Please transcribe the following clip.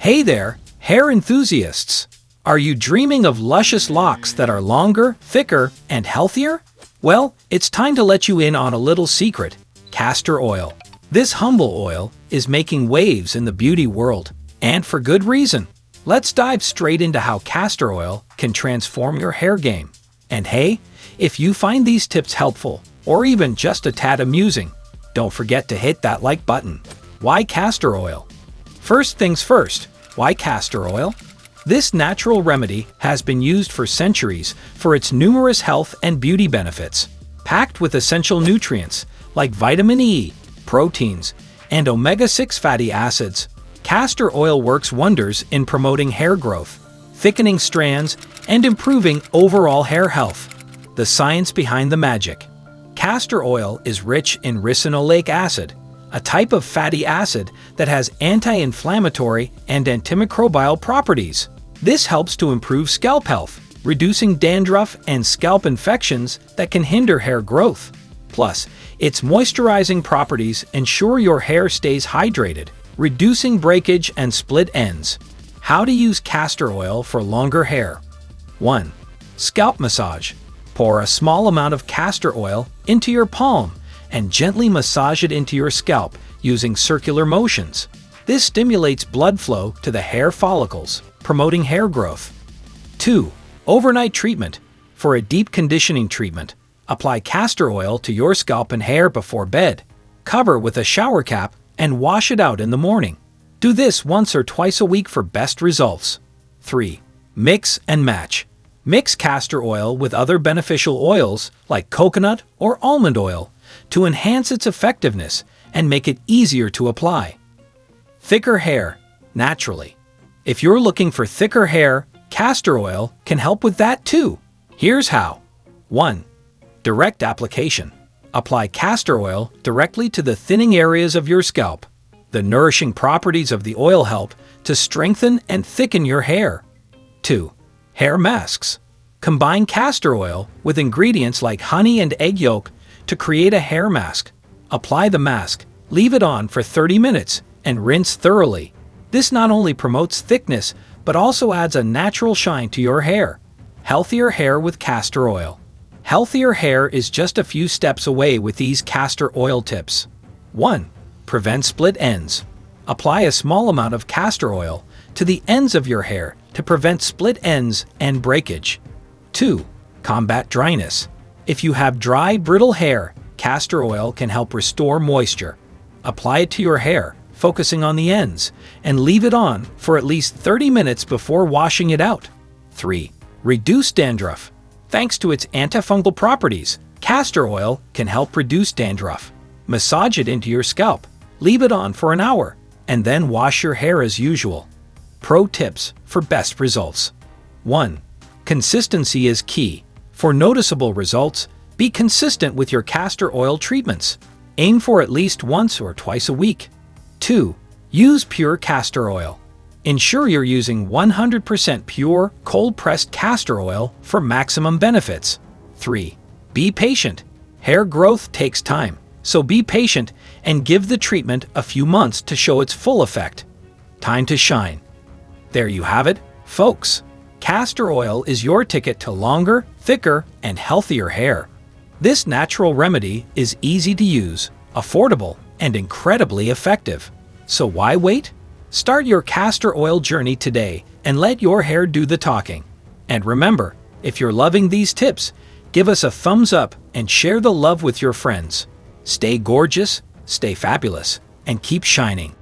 Hey there, hair enthusiasts! Are you dreaming of luscious locks that are longer, thicker, and healthier? Well, it's time to let you in on a little secret: castor oil. This humble oil is making waves in the beauty world, and for good reason. Let's dive straight into how castor oil can transform your hair game. And hey, if you find these tips helpful, or even just a tad amusing, don't forget to hit that like button. Why castor oil? First things first, why castor oil? This natural remedy has been used for centuries for its numerous health and beauty benefits. Packed with essential nutrients like vitamin E, proteins, and omega-6 fatty acids, castor oil works wonders in promoting hair growth, thickening strands, and improving overall hair health. The science behind the magic. Castor oil is rich in ricinoleic acid, a type of fatty acid that has anti-inflammatory and antimicrobial properties. This helps to improve scalp health, reducing dandruff and scalp infections that can hinder hair growth. Plus, its moisturizing properties ensure your hair stays hydrated, reducing breakage and split ends. How to use castor oil for longer hair. 1. Scalp massage. Pour a small amount of castor oil into your palm and gently massage it into your scalp using circular motions. This stimulates blood flow to the hair follicles, promoting hair growth. 2. Overnight treatment. For a deep conditioning treatment, apply castor oil to your scalp and hair before bed. Cover with a shower cap and wash it out in the morning. Do this once or twice a week for best results. 3. Mix and match. Mix castor oil with other beneficial oils like coconut or almond oil to enhance its effectiveness and make it easier to apply. Thicker hair, naturally. If you're looking for thicker hair, castor oil can help with that too. Here's how. 1. Direct application. Apply castor oil directly to the thinning areas of your scalp. The nourishing properties of the oil help to strengthen and thicken your hair. 2. Hair masks. Combine castor oil with ingredients like honey and egg yolk to create a hair mask. Apply the mask, leave it on for 30 minutes, and rinse thoroughly. This not only promotes thickness, but also adds a natural shine to your hair. Healthier hair with castor oil. Healthier hair is just a few steps away with these castor oil tips. 1. Prevent split ends. Apply a small amount of castor oil to the ends of your hair to prevent split ends and breakage. 2. Combat dryness. If you have dry, brittle hair, castor oil can help restore moisture. Apply it to your hair, focusing on the ends, and leave it on for at least 30 minutes before washing it out. 3. Reduce dandruff. Thanks to its antifungal properties, castor oil can help reduce dandruff. Massage it into your scalp, leave it on for an hour, and then wash your hair as usual. Pro tips for best results. 1. Consistency is key. For noticeable results, be consistent with your castor oil treatments. Aim for at least once or twice a week. 2. Use pure castor oil. Ensure you're using 100% pure, cold-pressed castor oil for maximum benefits. 3. Be patient. Hair growth takes time, so be patient and give the treatment a few months to show its full effect. Time to shine. There you have it, folks. Castor oil is your ticket to longer, thicker, and healthier hair. This natural remedy is easy to use, affordable, and incredibly effective. So why wait? Start your castor oil journey today and let your hair do the talking. And remember, if you're loving these tips, give us a thumbs up and share the love with your friends. Stay gorgeous, stay fabulous, and keep shining.